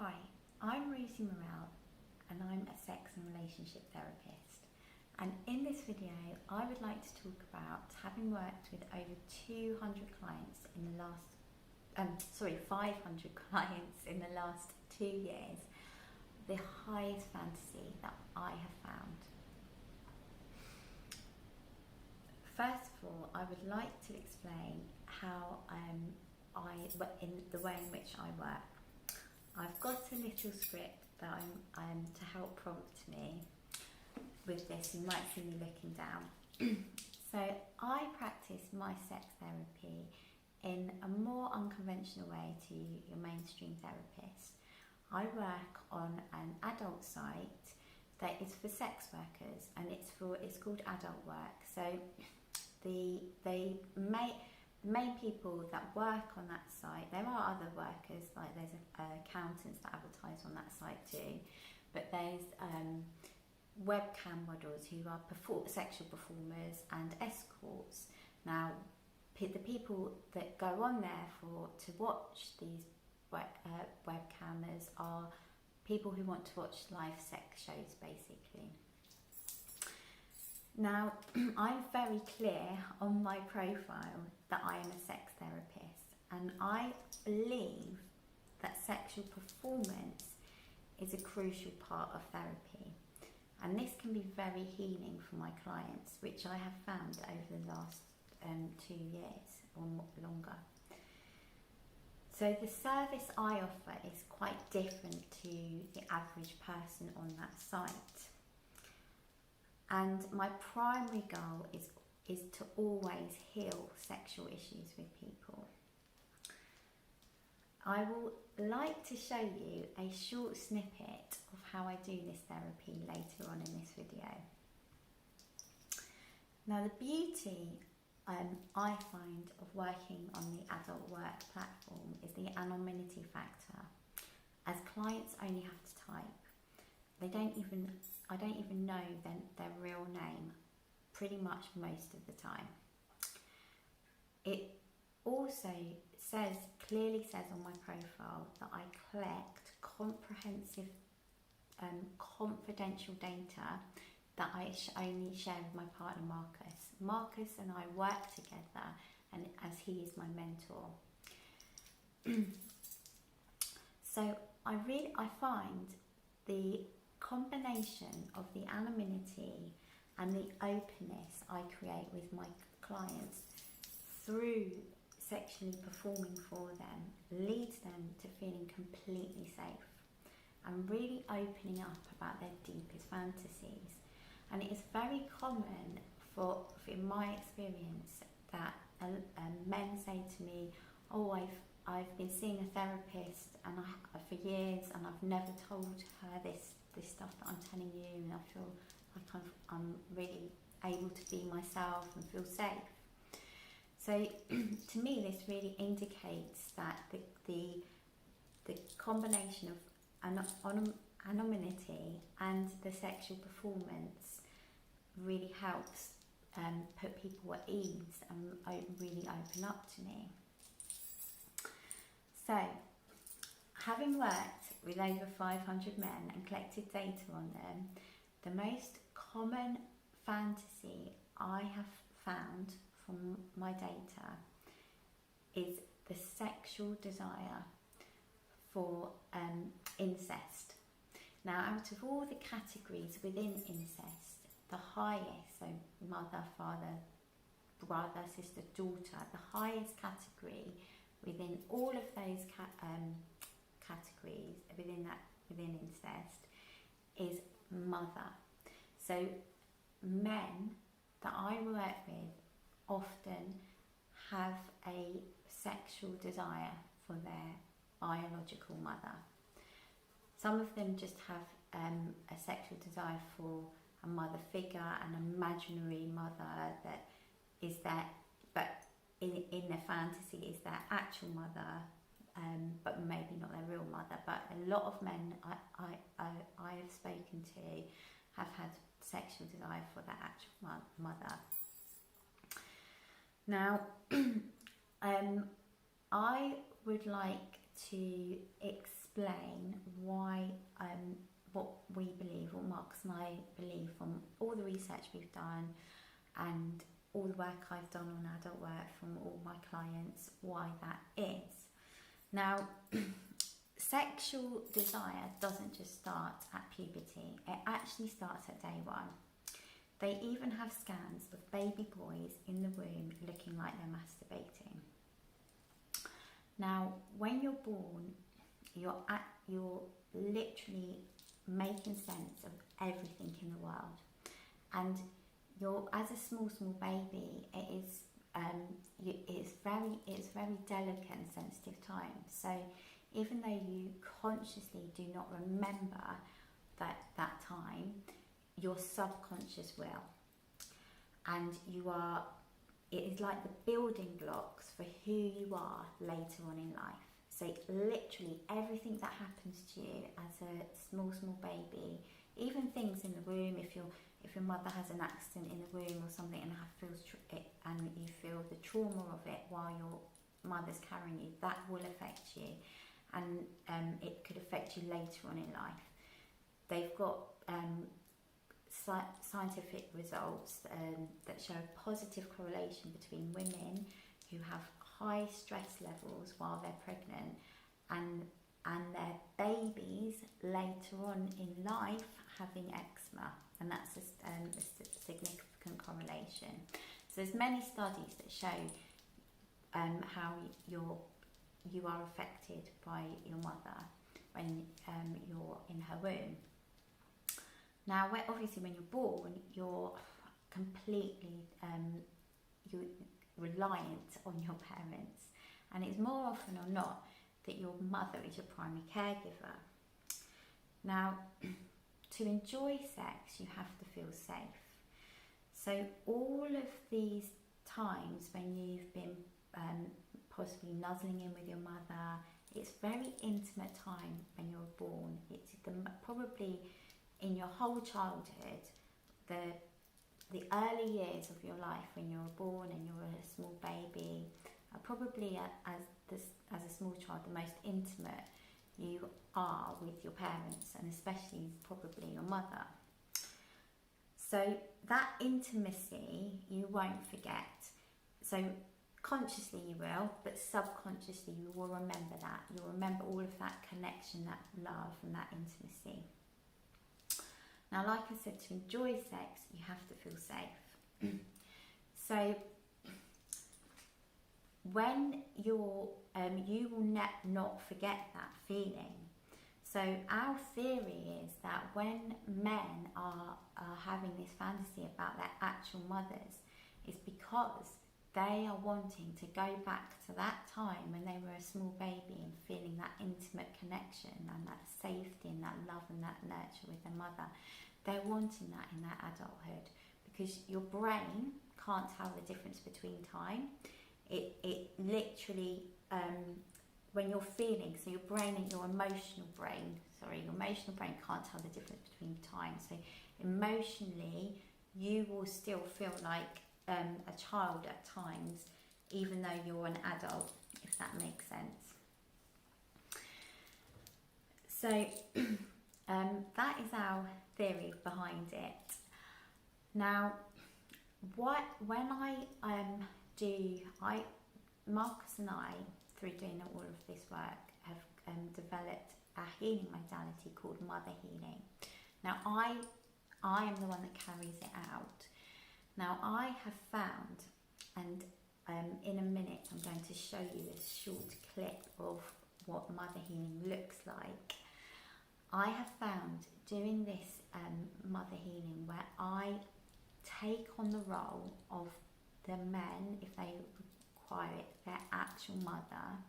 Hi, I'm Rosie Morrell and I'm a sex and relationship therapist. And in this video, I would like to talk about having worked with over 200 clients in the last, 500 clients in the last 2 years, the highest fantasy that I have found. First of all, I would like to explain how in the way in which I work. I've got a little script that I'm to help prompt me with this. You might see me looking down. So I practice my sex therapy in a more unconventional way to your mainstream therapist. I work on an adult site that is for sex workers, and it's called Adult Work. So the main people that work on that site, there are other workers, like there's accountants that advertise on that site too, but there's webcam models who are sexual performers and escorts. Now, the people that go on there to watch these webcammers are people who want to watch live sex shows, basically. Now, I'm very clear on my profile that I am a sex therapist, and I believe that sexual performance is a crucial part of therapy, and this can be very healing for my clients, which I have found over the last 2 years or longer. So the service I offer is quite different to the average person on that site. And my primary goal is to always heal sexual issues with people. I will like to show you a short snippet of how I do this therapy later on in this video. Now, the beauty I find of working on the Adult Work platform is the anonymity factor, as clients only have to type. I don't even know their real name pretty much most of the time. It also clearly says on my profile that I collect comprehensive confidential data that I only share with my partner Marcus. Marcus and I work together, and as he is my mentor. So I find the combination of the anonymity and the openness I create with my clients through sexually performing for them leads them to feeling completely safe and really opening up about their deepest fantasies. And it is very common in my experience that men say to me, "Oh, I've been seeing a therapist for years, and I've never told her this stuff that I'm telling you, and I feel like I'm really able to be myself and feel safe." So to me, this really indicates that the combination of anonymity and the sexual performance really helps put people at ease and really open up to me. So, having worked with over 500 men and collected data on them, the most common fantasy I have found from my data is the sexual desire for incest. Now, out of all the categories within incest, the highest, so mother, father, brother, sister, daughter, the highest category within all of those categories within incest is mother. So men that I work with often have a sexual desire for their biological mother. Some of them just have a sexual desire for a mother figure, an imaginary mother that is there, but in their fantasy is their actual mother, but maybe not their real mother. But a lot of men I have spoken to have had sexual desire for their actual mother. Now, I would like to explain marks, and I believe from all the research we've done and all the work I've done on adult work from all my clients, why that is. Now, sexual desire doesn't just start at puberty, it actually starts at day one. They even have scans of baby boys in the womb looking like they're masturbating. Now, when you're born, you're literally making sense of everything in the world, and as a small baby, it's very delicate and sensitive time. So even though you consciously do not remember that time, your subconscious will, and it is like the building blocks for who you are later on in life. So literally everything that happens to you as a small baby, even things in the womb, if your mother has an accident in the womb or something and you feel the trauma of it while your mother's carrying you, that will affect you, and it could affect you later on in life. They've got scientific results that show a positive correlation between women who have high stress levels while they're pregnant and their babies later on in life having eczema, and that's a significant correlation. So there's many studies that show how you are affected by your mother when you're in her womb. Now, obviously, when you're born, you're completely you're reliant on your parents, and it's more often or not that your mother is your primary caregiver. Now, to enjoy sex, you have to feel safe. So all of these times when you've been possibly nuzzling in with your mother, it's very intimate time when you're born. It's probably in your whole childhood, the early years of your life when you're born and you're a small baby are probably as a small child the most intimate you are with your parents, and especially probably your mother. So that intimacy you won't forget. So consciously you will, but subconsciously you will remember that. You'll remember all of that connection, that love and that intimacy. Now, like I said, to enjoy sex, you have to feel safe. So when you will not forget that feeling. So our theory is that when men are having this fantasy about their actual mothers, it's because they are wanting to go back to that time when they were a small baby and feeling that intimate connection and that safety and that love and that nurture with their mother. They're wanting that in their adulthood, because your brain can't tell the difference between time. It literally, when you're feeling, so your brain and your emotional brain can't tell the difference between time. So emotionally, you will still feel like a child at times, even though you're an adult, if that makes sense. So that is our theory behind it. Now, Marcus and I, through doing all of this work, have developed a healing modality called mother healing. Now, I am the one that carries it out. Now, I have found, and in a minute I'm going to show you a short clip of what mother healing looks like. I have found doing this mother healing where I take on the role of the men, if they require it, their actual mother.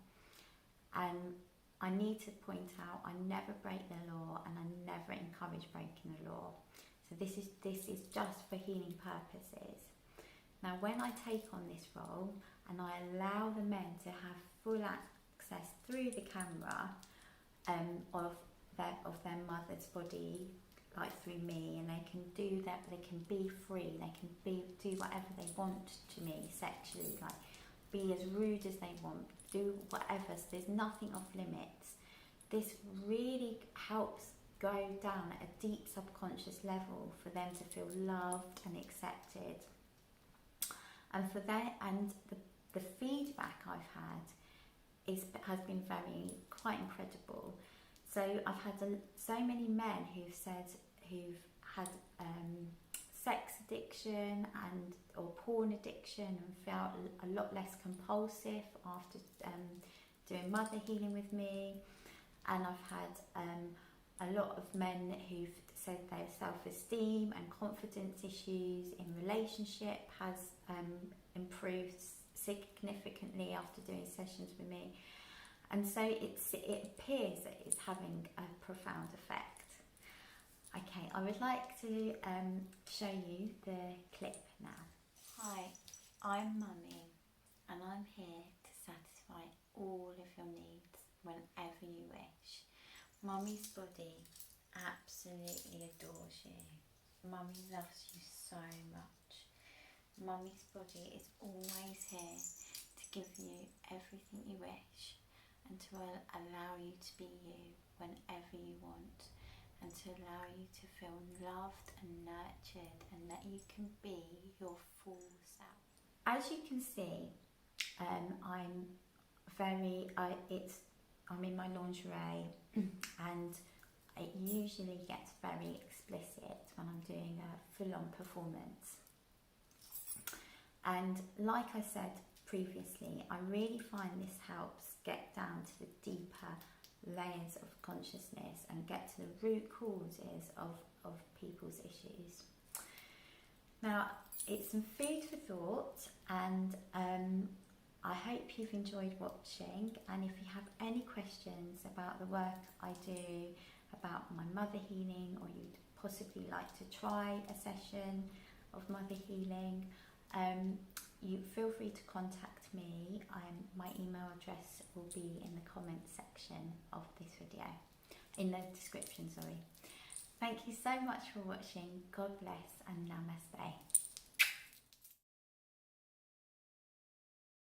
And I need to point out, I never break the law and I never encourage breaking the law. So this is just for healing purposes. Now, when I take on this role and I allow the men to have full access through the camera of their mother's body, like through me, and they can do that, they can be free, they can do whatever they want to me sexually, like be as rude as they want, do whatever, so there's nothing off limits. This really helps go down at a deep subconscious level for them to feel loved and accepted. And the feedback I've had has been quite incredible. So I've had so many men who've had sex addiction or porn addiction and felt a lot less compulsive after doing mother healing with me. And I've had a lot of men who've said their self-esteem and confidence issues in relationship has improved significantly after doing sessions with me. And so it appears that it's having a profound effect. Okay, I would like to show you the clip now. Hi, I'm Mummy, and I'm here to satisfy all of your needs whenever you wish. Mummy's body absolutely adores you. Mummy loves you so much. Mummy's body is always here to give you everything you wish and to allow you to be you whenever you want, and to allow you to feel loved and nurtured and that you can be your full self. As you can see, I'm in my lingerie and it usually gets very explicit when I'm doing a full-on performance. And like I said previously, I really find this helps get down to the deeper layers of consciousness and get to the root causes of people's issues. Now, it's some food for thought, and I hope you've enjoyed watching. And if you have any questions about the work I do, about my mother healing, or you'd possibly like to try a session of mother healing, you feel free to contact me. My email address will be in the comments section of this video, in the description, sorry. Thank you so much for watching. God bless and namaste.